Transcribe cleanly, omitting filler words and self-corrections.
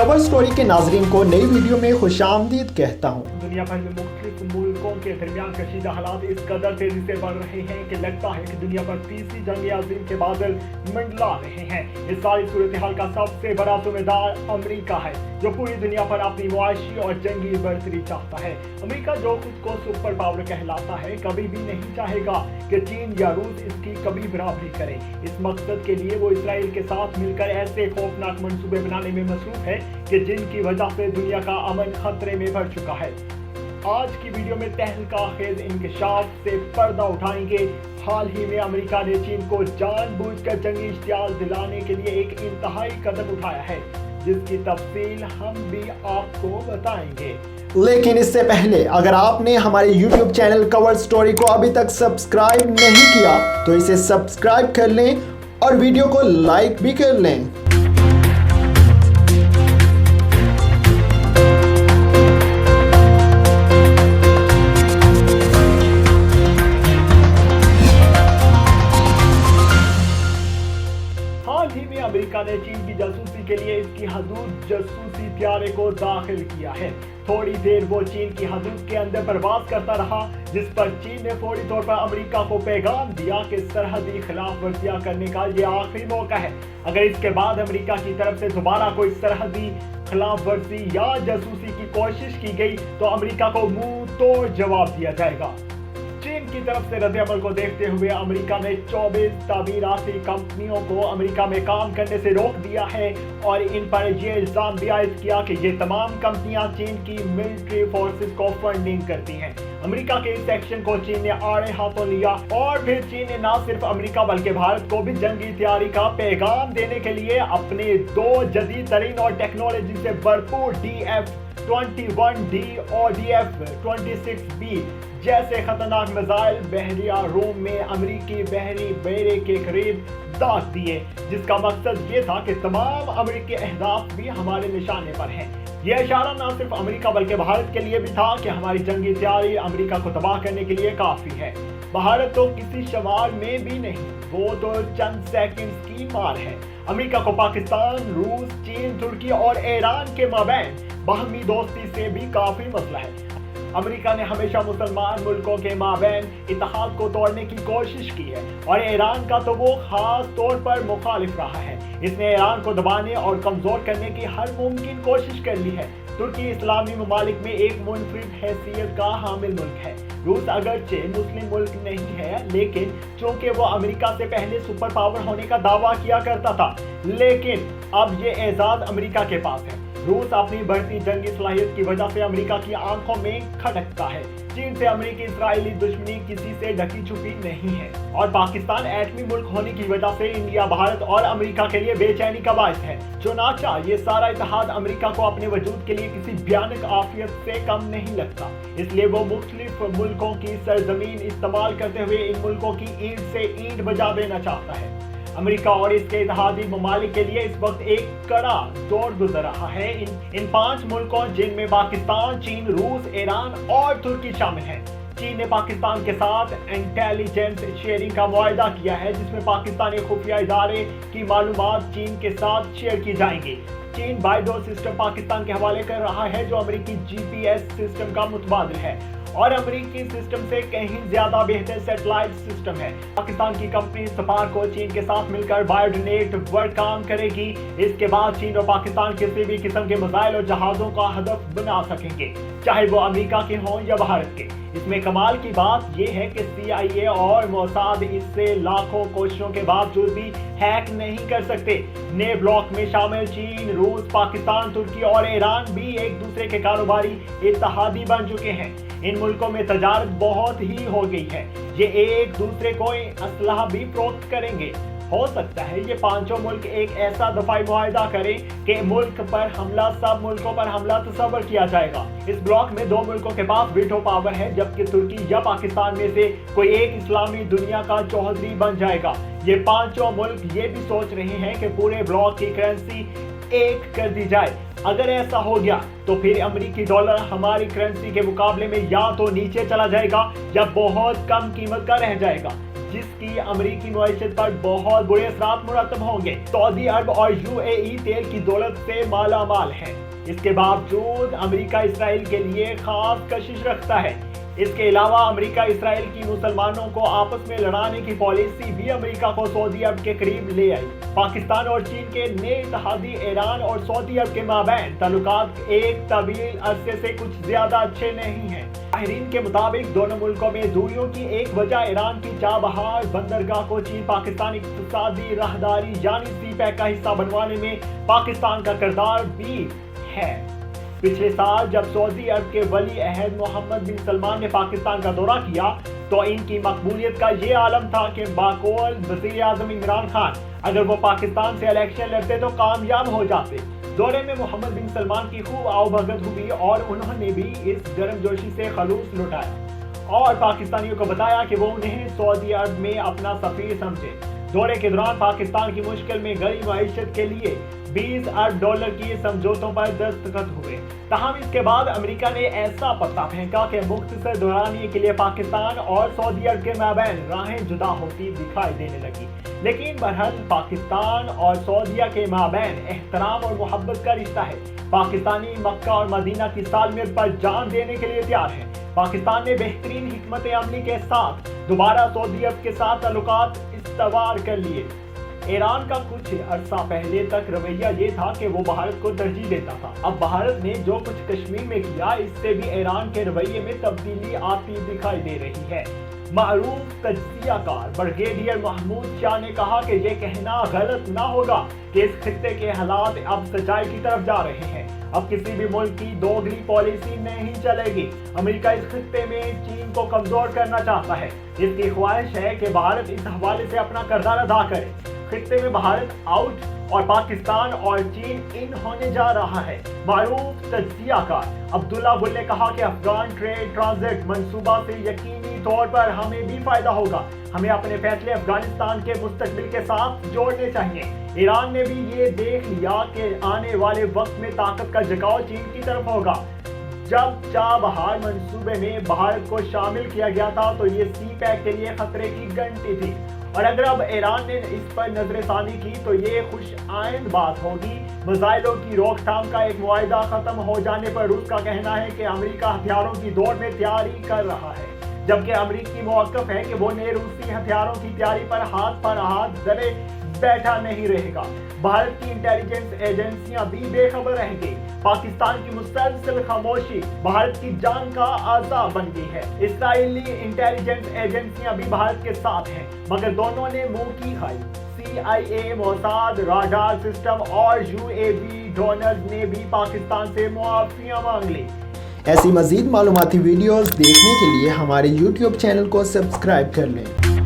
Cover story के नाजरीन को नई वीडियो में खुशामदीद कहता हूँ। दुनिया भर में मुख्तलिफ मुल्कों के दरमियान कशीदा हालात इस कदर तेजी से बढ़ रहे हैं कि लगता है कि दुनिया पर तीसरी जंग अजीम के बादल मंडला रहे हैं। इस सारी सूरत हाल का सबसे बड़ा जिम्मेदार अमेरिका है, जो पूरी दुनिया पर अपनी मुआशी और जंगी बर्तरी चाहता है। अमेरिका जो खुद को सुपर पावर कहलाता है, कभी भी नहीं चाहेगा कि चीन या रूस इसकी कभी बराबरी करे। इस मकसद के लिए वो इसराइल के साथ मिलकर ऐसे खौफनाक मंसूबे बनाने में मसरूफ है कि जिनकी वजह से दुनिया का अमन खतरे में बढ़ चुका है। आज की वीडियो में तहलका खेज इंकशाफ से पर्दा उठाएंगे। हाल ही में अमेरिका ने चीन को जानबूझकर जंगी इश्तियाल दिलाने के लिए एक इंतहाई कदम उठाया है, जिसकी तफसील हम भी आपको बताएंगे। लेकिन इससे पहले अगर आपने हमारे YouTube चैनल कवर स्टोरी को अभी तक सब्सक्राइब नहीं किया तो इसे सब्सक्राइब कर लें और वीडियो को लाइक भी कर लें। हाल ही में अमेरिका ने चीन की जासूसी के लिए इसकी हदूद जासूसी त्यारे को दाखिल किया है। थोड़ी देर वो चीन की हदूद के अंदर प्रवास करता रहा, जिस पर चीन ने फौरी तौर पर अमेरिका को पैगाम दिया कि सरहदी खिलाफ वर्जियां करने का ये आखिरी मौका है। अगर इसके बाद अमेरिका की तरफ से दोबारा कोई सरहदी खिलाफ वर्जी या जासूसी की कोशिश की गई तो अमेरिका को मुंह तोड़ जवाब दिया जाएगा। चीन की तरफ से रद्द-ए-अमल को देखते हुए अमेरिका ने 24 तामीराती कंपनियों को अमेरिका में काम करने से रोक दिया है और इन पर यह इल्जाम भी आयद किया कि ये तमाम कंपनियां चीन की मिलिट्री फोर्सेस को फंडिंग करती हैं। अमेरिका के इस एक्शन को चीन ने आड़े हाथों लिया और फिर चीन ने न सिर्फ अमेरिका बल्कि भारत को भी जंगी तैयारी का पैगाम देने के लिए अपने 2 जदीद तरीन और टेक्नोलॉजी से भरपूर DF-21D और DF-26B जैसे खतरनाक मिसाइल बहरिया रोम में अमेरिकी बहरी बेड़े के करीब दाग दिए, जिसका मकसद ये था कि तमाम अमेरिकी अहदाफ भी हमारे निशाने पर हैं। यह इशारा न सिर्फ अमेरिका बल्कि भारत के लिए भी था कि हमारी जंगी तैयारी अमेरिका को तबाह करने के लिए काफी है। भारत तो किसी शुमार में भी नहीं, वो तो चंद सेकंड्स की मार है। अमेरिका को पाकिस्तान, रूस, चीन, तुर्की और ईरान के माबैन बाहमी दोस्ती से भी काफी मसला है। अमेरिका ने हमेशा मुसलमान मुल्कों के माबैन इत्तेहाद को तोड़ने की कोशिश की है और ईरान का तो वो खास तौर पर मुखालिफ रहा है। इसने ईरान को दबाने और कमजोर करने की हर मुमकिन कोशिश कर ली है। तुर्की इस्लामी ममालिक में एक मुनफरिद हैसियत का हामिल मुल्क है। रूस अगरचे मुस्लिम मुल्क नहीं है, लेकिन चूंकि वो अमेरिका से पहले सुपर पावर होने का दावा किया करता था, लेकिन अब ये एजाज अमेरिका के पास है। रूस अपनी बढ़ती जंगी सलाहियत की वजह से अमेरिका की आंखों में खटकता है। चीन से अमेरिकी इजरायली दुश्मनी किसी से ढकी छुपी नहीं है और पाकिस्तान एटमी मुल्क होने की वजह से इंडिया, भारत और अमेरिका के लिए बेचैनी का बायस है। चुनाचा ये सारा इत्तेहाद अमेरिका को अपने वजूद के लिए किसी भयानक आफियत से कम नहीं लगता, इसलिए वो मुख्तलिफ मुल्कों की सरजमीन इस्तेमाल करते हुए इन मुल्कों की ईंट से ईंट बजा देना चाहता है। अमेरिका और इसके इत्तेहादी ममालिक के लिए इस वक्त एक कड़ा दौर गुजर रहा है। इन 5 मुल्कों जिनमें पाकिस्तान, चीन, रूस, ईरान और तुर्की शामिल हैं। चीन ने पाकिस्तान के साथ इंटेलिजेंस शेयरिंग का मुआहदा किया है, जिसमें पाकिस्तानी खुफिया इदारे की मालूमात चीन के साथ शेयर की जाएंगी। चीन बाइडो सिस्टम पाकिस्तान के हवाले कर रहा है, जो अमेरिकी GPS सिस्टम का मुतबादिल है और अमेरिकी सिस्टम से कहीं ज्यादा बेहतर सैटेलाइट सिस्टम है। पाकिस्तान की कंपनी स्पार्क को चीन के साथ मिलकर बायोडोनेट वर्क काम करेगी। इसके बाद चीन और पाकिस्तान किसी भी किस्म के मिसाइल और जहाजों का हदफ बना सकेंगे, चाहे वो अमेरिका के हों या भारत के। इसमें कमाल की बात यह है कि CIA और मोसाद इससे लाखों कोशिशों के बावजूद भी हैक नहीं कर सकते। नए ब्लॉक में शामिल चीन, रूस, पाकिस्तान, तुर्की और ईरान भी एक दूसरे के कारोबारी इत्तेहादी बन चुके हैं। इन मुल्कों में तजारत बहुत ही हो गई है, ये एक दूसरे को असलहा भी फरोख्त करेंगे। हो सकता है ये 5 मुल्क एक ऐसा दफाई मुआहदा करें कि मुल्क पर हमला सब मुल्कों पर हमला तस्वर किया जाएगा। इस ब्लॉक में 2 मुल्कों के पास वीटो पावर है, जबकि तुर्की या पाकिस्तान में से कोई एक इस्लामी दुनिया का चौधरी बन जाएगा। ये 5 मुल्क ये भी सोच रहे हैं कि पूरे ब्लॉक की करेंसी एक कर दी जाए। अगर ऐसा हो गया तो फिर अमेरिकी डॉलर हमारी करेंसी के मुकाबले में या तो नीचे चला जाएगा या बहुत कम कीमत का रह जाएगा। जिस की अमरीकी मईशत पर बहुत बुरे असरात मुरतब होंगे। सऊदी अरब और यूएई तेल की दौलत से माला माल है। इसके बावजूद अमेरिका इसराइल के लिए खास कशिश रखता है। इसके अलावा अमेरिका इसराइल की मुसलमानों को आपस में लड़ाने की पॉलिसी भी अमेरिका को सऊदी अरब के करीब ले आई। पाकिस्तान और चीन के नए इत्तेहादी ईरान और सऊदी अरब के माबैन ताल्लुकात एक तवील अरसे से कुछ ज्यादा अच्छे नहीं हैं। माहिरीन के मुताबिक दोनों मुल्कों में दूरियों की एक वजह ईरान की चाबहार बंदरगाह को चीन पाकिस्तान इक्तिसादी राहदारी यानी सीपैक का हिस्सा बनवाने में पाकिस्तान का किरदार भी है। पिछले साल जब सऊदी अरब के वली अहद मोहम्मद बिन सलमान ने पाकिस्तान का दौरा किया तो इनकी मकबूलियत का ये आलम था कि बाकौल वज़ीर आज़म इमरान खान अगर वो पाकिस्तान से इलेक्शन लड़ते तो कामयाब हो जाते। दौरे में मोहम्मद बिन सलमान की खूब आवभगत हुई और उन्होंने भी इस गर्मजोशी से खलूस लुटाया और पाकिस्तानियों को बताया कि वो उन्हें सऊदी अरब में अपना सफीर समझे। दौरे के दौरान पाकिस्तान की मुश्किल में गई मईशत के लिए $20 अरब की समझौतों पर दस्तखत हुए। तहम इसके बाद अमेरिका ने ऐसा पत्ता फेंका कि मुख्तसर दौरानिए के लिए पाकिस्तान और सऊदी अरब के माबैन राहें जुदा होती दिखाई देने लगी। लेकिन बहरहाल पाकिस्तान और सऊदीया के माबैन एहतराम और मोहब्बत का रिश्ता है। पाकिस्तानी मक्का और मदीना की सालमियत पर जान देने के लिए तैयार है। पाकिस्तान ने बेहतरीन हिकमत अमली के साथ दोबारा सऊदी अरब के साथ ताल्लुकात इस्तवार कर लिए। ईरान का कुछ अरसा पहले तक रवैया ये था कि वो भारत को तरजीह देता था। अब भारत ने जो कुछ कश्मीर में किया इससे भी ईरान के रवैये में तब्दीली आती दिखाई दे रही है। मारूफ तज्जियाकार ब्रिगेडियर महमूद शाह ने कहा कि ये कहना गलत ना होगा कि इस खित्ते के हालात अब सच्चाई की तरफ जा रहे हैं। अब किसी भी मुल्क की दोगली पॉलिसी नहीं चलेगी। अमेरिका इस खित्ते में चीन को कमजोर करना चाहता है। इसकी ख्वाहिश है कि भारत इस हवाले से अपना किरदार अदा करे। खित्ते में भारत आउट और पाकिस्तान और चीन इन होने जा रहा है। मारूफ तज्जियाकार अब्दुल्ला बुल ने कहा कि अफगान ट्रेड ट्रांजिट मंसूबा से यकीनी तौर पर हमें भी फायदा होगा। हमें अपने फैसले अफगानिस्तान के मुस्तकबिल के साथ जोड़ने चाहिए। ईरान ने भी ये देख लिया कि आने वाले वक्त में ताकत का झुकाव चीन की तरफ होगा। जब चाबहार मंसूबे में भारत को शामिल किया गया था तो ये सीपैक के लिए खतरे की घंटी थी और अगर अब ईरान ने इस पर नजरसानी की तो ये खुश आइंद बात होगी। मिसाइलों की रोकथाम का एक मुआहिदा खत्म हो जाने पर रूस का कहना है कि अमेरिका हथियारों की दौड़ में तैयारी कर रहा है, जबकि अमेरिकी मौक़िफ़ है कि वो नए रूसी हथियारों की तैयारी पर हाथ धरे बैठा नहीं रहेगा। भारत की इंटेलिजेंस एजेंसियां भी बेखबर रह गई। पाकिस्तान की मुसलसल खामोशी भारत की जान का आज़ा बन गई है। इस्राएली इंटेलिजेंस एजेंसियां भी भारत के साथ हैं, मगर दोनों ने मुंह की खाई। CIA, मोसाद, राडार सिस्टम और UAV ड्रोनर्स ने भी पाकिस्तान से मुआफ़ियाँ मांग ली। ऐसी मज़ीद मालूमाती वीडियोस देखने के लिए हमारे YouTube चैनल को सब्सक्राइब कर लें।